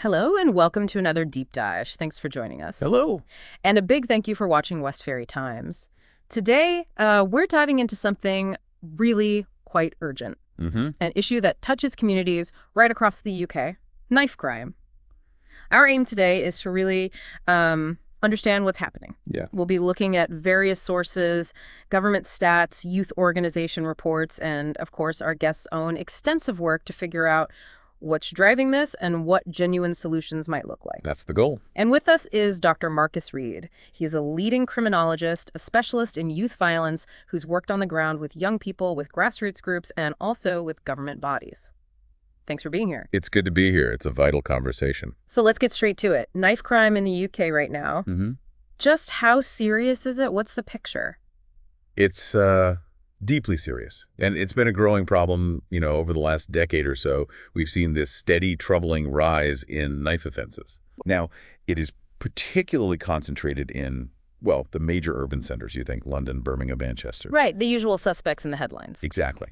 Hello and welcome to another deep dive. Thanks for joining us. Hello. And a big thank you for watching Westferry Times. Today, we're diving into something really quite urgent, Mm-hmm. an issue that touches communities right across the UK, knife crime. Our aim today is to really understand what's happening. Yeah. We'll be looking at various sources, government stats, youth organization reports, and of course, our guests' own extensive work to figure out what's driving this and what genuine solutions might look like. That's the goal. And with us is Dr. Marcus Reed. He's a leading criminologist, a specialist in youth violence who's worked on the ground with young people, with grassroots groups, and also with government bodies. Thanks for being here. It's good to be here. It's a vital conversation. So let's get straight to it. Knife crime in the UK right now. Mm-hmm. Just how serious is it? What's the picture? It's deeply serious. And it's been a growing problem, over the last decade or so. We've seen this steady, troubling rise in knife offenses. Now, it is particularly concentrated in, well, the major urban centers, you think, London, Birmingham, Manchester. Right, the usual suspects in the headlines. Exactly.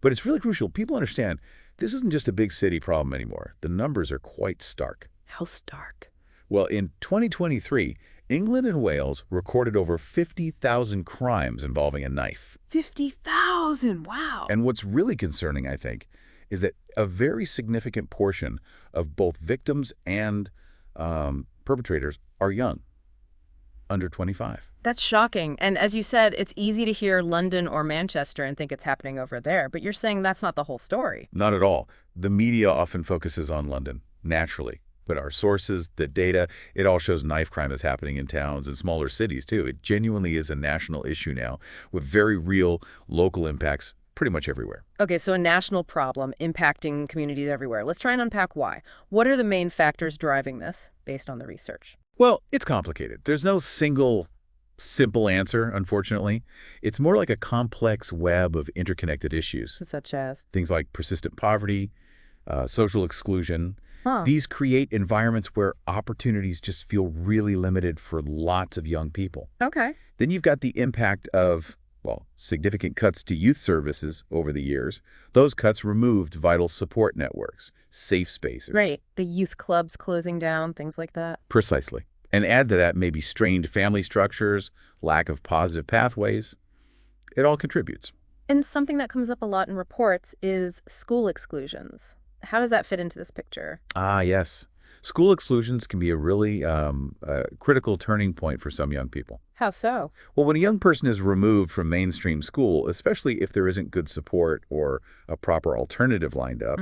But it's really crucial. People understand this isn't just a big city problem anymore. The numbers are quite stark. How stark? Well, in 2023, England and Wales recorded over 50,000 crimes involving a knife. 50,000, wow. And what's really concerning, I think, is that a very significant portion of both victims and perpetrators are young, under 25. That's shocking. And as you said, it's easy to hear London or Manchester and think it's happening over there. But you're saying that's not the whole story. Not at all. The media often focuses on London, naturally. But our sources, the data, it all shows knife crime is happening in towns and smaller cities, too. It genuinely is a national issue now with very real local impacts pretty much everywhere. Okay, so a national problem impacting communities everywhere. Let's try and unpack why. What are the main factors driving this based on the research? Well, it's complicated. There's no single simple answer, unfortunately. It's more like a complex web of interconnected issues. Such as? Things like persistent poverty, social exclusion. Huh. These create environments where opportunities just feel really limited for lots of young people. Okay. Then you've got the impact of, well, significant cuts to youth services over the years. Those cuts removed vital support networks, safe spaces. Right. The youth clubs closing down, things like that. Precisely. And add to that maybe strained family structures, lack of positive pathways. It all contributes. And something that comes up a lot in reports is school exclusions. How does that fit into this picture? Ah, yes. School exclusions can be a really critical turning point for some young people. How so? Well, when a young person is removed from mainstream school, especially if there isn't good support or a proper alternative lined up,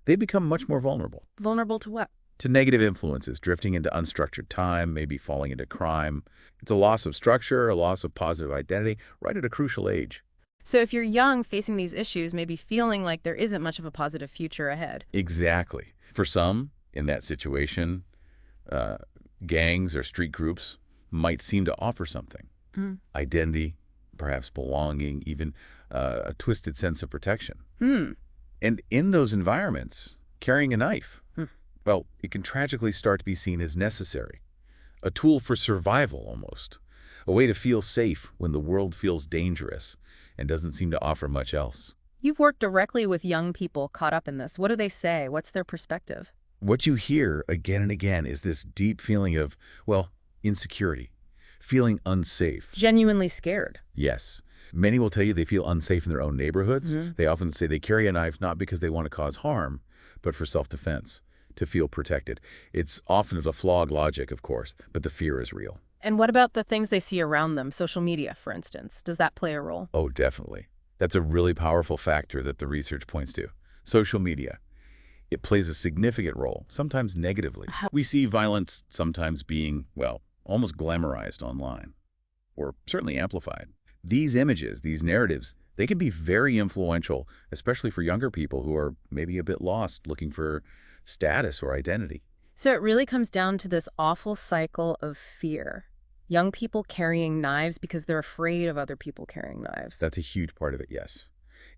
they become much more vulnerable. Vulnerable to what? To negative influences, drifting into unstructured time, maybe falling into crime. It's a loss of structure, a loss of positive identity, right at a crucial age. So if you're young facing these issues, maybe feeling like there isn't much of a positive future ahead. Exactly. For some, in that situation, gangs or street groups might seem to offer something. Identity, perhaps belonging, even a twisted sense of protection. And in those environments, carrying a knife, well, it can tragically start to be seen as necessary. A tool for survival, almost. A way to feel safe when the world feels dangerous and doesn't seem to offer much else. You've worked directly with young people caught up in this. What do they say? What's their perspective? What you hear again and again is this deep feeling of, well, insecurity, feeling unsafe. Genuinely scared. Yes. Many will tell you they feel unsafe in their own neighborhoods. They often say they carry a knife not because they want to cause harm, but for self-defense, to feel protected. It's often a flawed logic, of course, but the fear is real. And what about the things they see around them? Social media, for instance. Does that play a role? Oh, definitely. That's a really powerful factor that the research points to. Social media. It plays a significant role, sometimes negatively. We see violence sometimes being, well, almost glamorized online, or certainly amplified. These images, these narratives, they can be very influential, especially for younger people who are maybe a bit lost, looking for status or identity. So it really comes down to this awful cycle of fear. Young people carrying knives because they're afraid of other people carrying knives. That's a huge part of it, yes.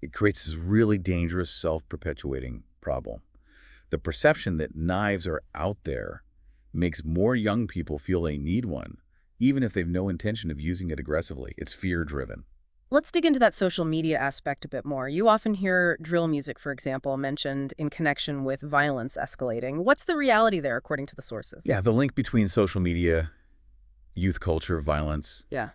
It creates this really dangerous self-perpetuating problem. The perception that knives are out there makes more young people feel they need one, even if they've no intention of using it aggressively. It's fear-driven. Let's dig into that social media aspect a bit more. You often hear drill music, for example, mentioned in connection with violence escalating. What's the reality there, according to the sources? Yeah, the link between social media, youth culture, violence, Yeah.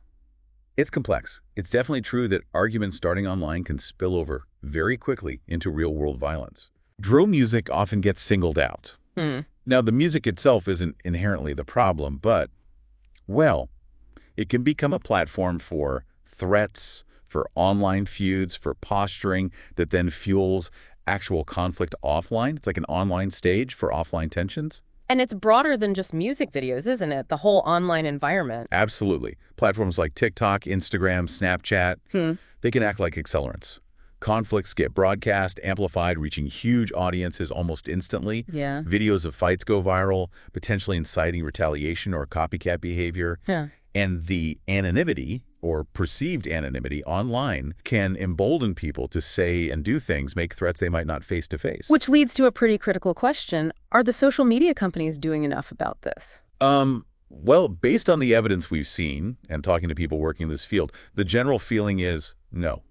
it's complex. It's definitely true that arguments starting online can spill over very quickly into real-world violence. Drill music often gets singled out. Hmm. Now, the music itself isn't inherently the problem, but, well, it can become a platform for threats, for online feuds, for posturing that then fuels actual conflict offline. It's like an online stage for offline tensions. And it's broader than just music videos, isn't it? The whole online environment. Absolutely. Platforms like TikTok, Instagram, Snapchat, Hmm. they can act like accelerants. Conflicts get broadcast, amplified, reaching huge audiences almost instantly. Yeah. Videos of fights go viral, potentially inciting retaliation or copycat behavior. Yeah. And the anonymity, or perceived anonymity, online can embolden people to say and do things, make threats they might not face to face. Which leads to a pretty critical question. Are the social media companies doing enough about this? Well, based on the evidence we've seen and talking to people working in this field, the general feeling is no,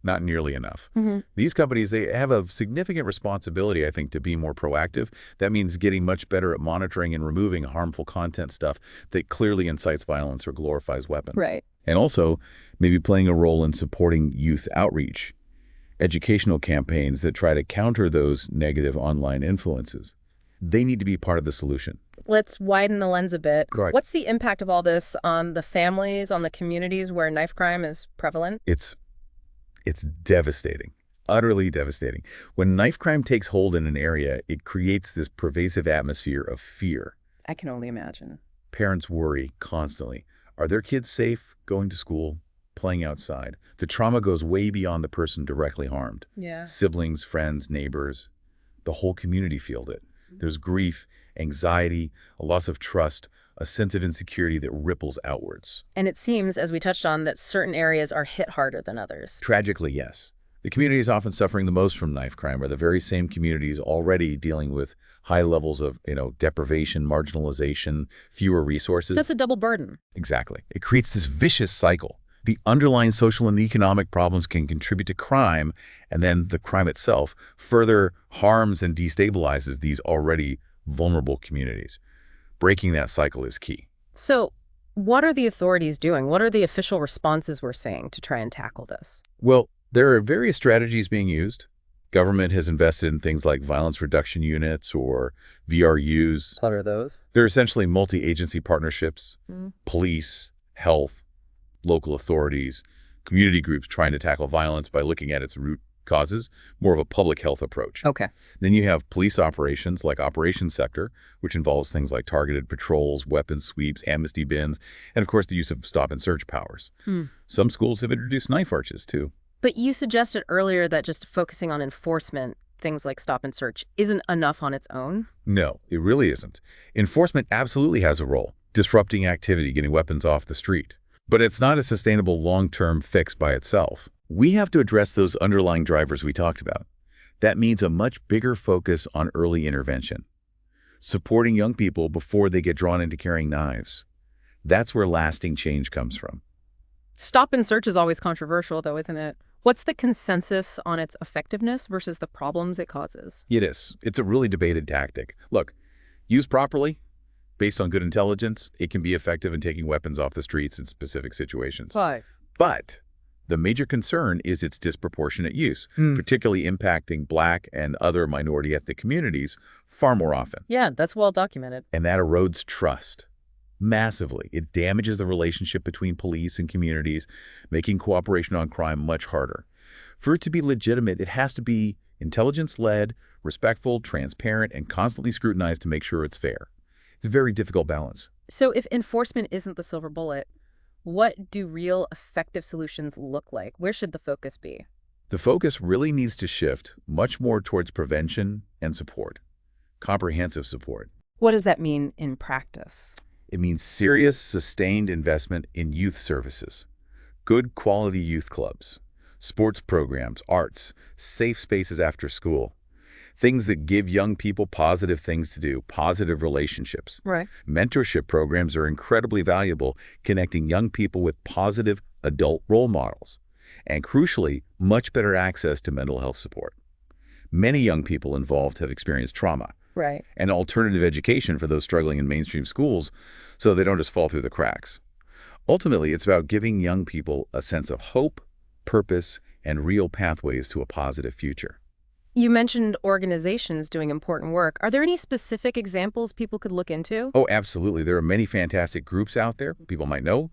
not nearly enough. Mm-hmm. These companies, they have a significant responsibility, I think, to be more proactive. That means getting much better at monitoring and removing harmful content stuff that clearly incites violence or glorifies weapons. Right. And also maybe playing a role in supporting youth outreach, educational campaigns that try to counter those negative online influences. They need to be part of the solution. Let's widen the lens a bit. Correct. What's the impact of all this on the families, on the communities where knife crime is prevalent? It's devastating, utterly devastating. When knife crime takes hold in an area, it creates this pervasive atmosphere of fear. I can only imagine. Parents worry constantly. Are their kids safe going to school, playing outside? The trauma goes way beyond the person directly harmed. Yeah. Siblings, friends, neighbors, the whole community feel it. There's grief, anxiety, a loss of trust, a sense of insecurity that ripples outwards. And it seems, as we touched on, that certain areas are hit harder than others. Tragically, yes. The communities often suffering the most from knife crime are the very same communities already dealing with high levels of, deprivation, marginalization, fewer resources. That's a double burden. Exactly. It creates this vicious cycle. The underlying social and economic problems can contribute to crime, and then the crime itself further harms and destabilizes these already vulnerable communities. Breaking that cycle is key. So what are the authorities doing? What are the official responses we're seeing to try and tackle this? Well, there are various strategies being used. Government has invested in things like violence reduction units or VRUs. What are those? They're essentially multi-agency partnerships, police, health, local authorities, community groups trying to tackle violence by looking at its root causes, more of a public health approach. Okay. Then you have police operations like Operations Sector, which involves things like targeted patrols, weapons sweeps, amnesty bins, and of course the use of stop and search powers. Some schools have introduced knife arches too. But you suggested earlier that just focusing on enforcement, things like stop and search, isn't enough on its own? No, it really isn't. Enforcement absolutely has a role, disrupting activity, getting weapons off the street. But it's not a sustainable long-term fix by itself. We have to address those underlying drivers we talked about. That means a much bigger focus on early intervention, supporting young people before they get drawn into carrying knives. That's where lasting change comes from. Stop and search is always controversial, though, isn't it? What's the consensus on its effectiveness versus the problems it causes? It is. It's a really debated tactic. Look, used properly, based on good intelligence, it can be effective in taking weapons off the streets in specific situations. Right. But the major concern is its disproportionate use, particularly impacting Black and other minority ethnic communities far more often. Yeah, that's well documented. And that erodes trust massively. It damages the relationship between police and communities, making cooperation on crime much harder. For it to be legitimate, it has to be intelligence-led, respectful, transparent, and constantly scrutinized to make sure it's fair. It's a very difficult balance. So if enforcement isn't the silver bullet, what do real effective solutions look like? Where should the focus be? The focus really needs to shift much more towards prevention and support, comprehensive support. What does that mean in practice? It means serious, sustained investment in youth services, good quality youth clubs, sports programs, arts, safe spaces after school, things that give young people positive things to do, positive relationships. Right. Mentorship programs are incredibly valuable, connecting young people with positive adult role models. and crucially, much better access to mental health support. Many young people involved have experienced trauma Right. and alternative education for those struggling in mainstream schools so they don't just fall through the cracks. Ultimately, it's about giving young people a sense of hope, purpose, and real pathways to a positive future. You mentioned organizations doing important work. Are there any specific examples people could look into? Oh, absolutely. There are many fantastic groups out there. People might know.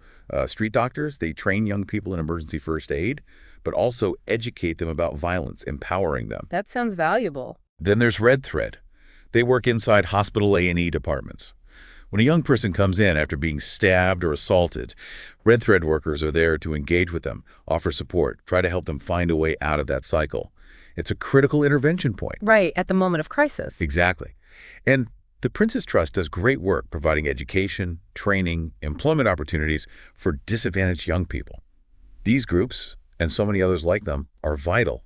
Street doctors, they train young people in emergency first aid, but also educate them about violence, empowering them. That sounds valuable. Then there's Red Thread. They work inside hospital A&E departments. When a young person comes in after being stabbed or assaulted, Red Thread workers are there to engage with them, offer support, try to help them find a way out of that cycle. It's a critical intervention point. Right, at the moment of crisis. Exactly. And the Princess Trust does great work providing education, training, employment opportunities for disadvantaged young people. These groups, and so many others like them, are vital.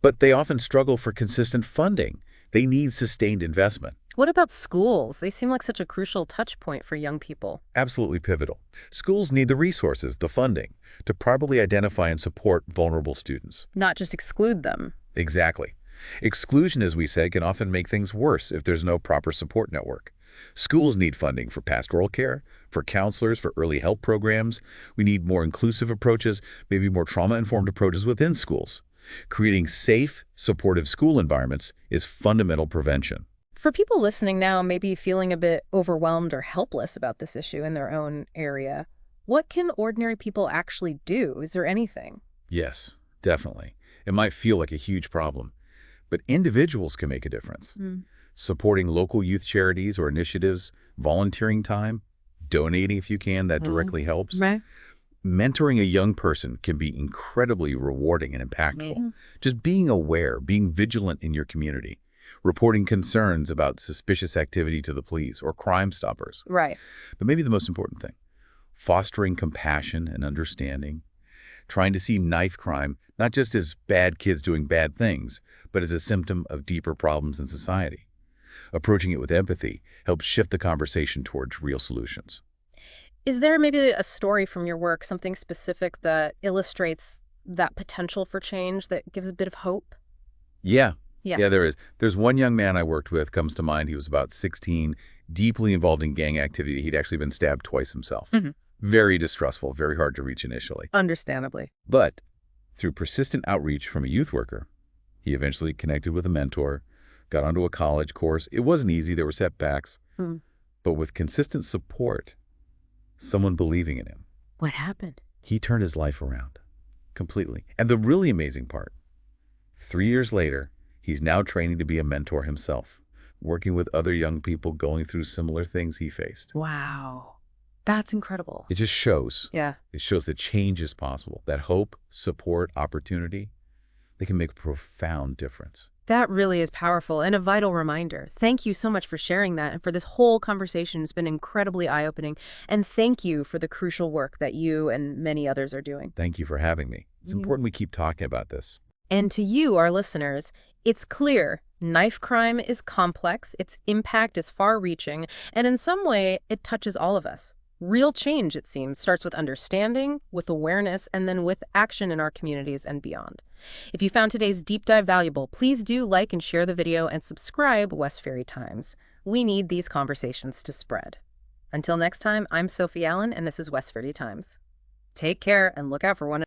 But they often struggle for consistent funding. They need sustained investment. What about schools? They seem like such a crucial touch point for young people. Absolutely pivotal. Schools need the resources, the funding, to properly identify and support vulnerable students. Not just exclude them. Exactly. Exclusion, as we said, can often make things worse if there's no proper support network. Schools need funding for pastoral care, for counselors, for early help programs. We need more inclusive approaches, maybe more trauma-informed approaches within schools. Creating safe, supportive school environments is fundamental prevention. For people listening now, maybe feeling a bit overwhelmed or helpless about this issue in their own area, what can ordinary people actually do? Is there anything? Yes, definitely. It might feel like a huge problem, but individuals can make a difference. Supporting local youth charities or initiatives, volunteering time, donating if you can, that directly helps. Right. Mentoring a young person can be incredibly rewarding and impactful. Just being aware, being vigilant in your community, reporting concerns about suspicious activity to the police or Crime Stoppers. Right. But maybe the most important thing, fostering compassion and understanding, trying to see knife crime not just as bad kids doing bad things, but as a symptom of deeper problems in society. Approaching it with empathy helps shift the conversation towards real solutions. Is there maybe a story from your work, something specific that illustrates that potential for change, that gives a bit of hope? Yeah, Yeah. there is. There's one young man I worked with, comes to mind. He was about 16, deeply involved in gang activity. He'd actually been stabbed twice himself. Very distrustful, very hard to reach initially. Understandably. But through persistent outreach from a youth worker, he eventually connected with a mentor, got onto a college course. It wasn't easy. There were setbacks. But with consistent support, someone believing in him, What happened? he turned his life around completely. And the really amazing part, 3 years later, he's now training to be a mentor himself, working with other young people going through similar things he faced. Wow. That's incredible. It just shows. Yeah. It shows that change is possible, that hope, support, opportunity, they can make a profound difference. That really is powerful and a vital reminder. Thank you so much for sharing that and for this whole conversation. It's been incredibly eye-opening. And thank you for the crucial work that you and many others are doing. Thank you for having me. It's important we keep talking about this. And to you, our listeners, it's clear knife crime is complex, its impact is far-reaching, and in some way, it touches all of us. Real change, it seems, starts with understanding, with awareness, and then with action in our communities and beyond. If you found today's deep dive valuable, please do like and share the video and subscribe Westferry Times. We need these conversations to spread. Until next time, I'm Sophie Allen, and this is Westferry Times. Take care and look out for one another.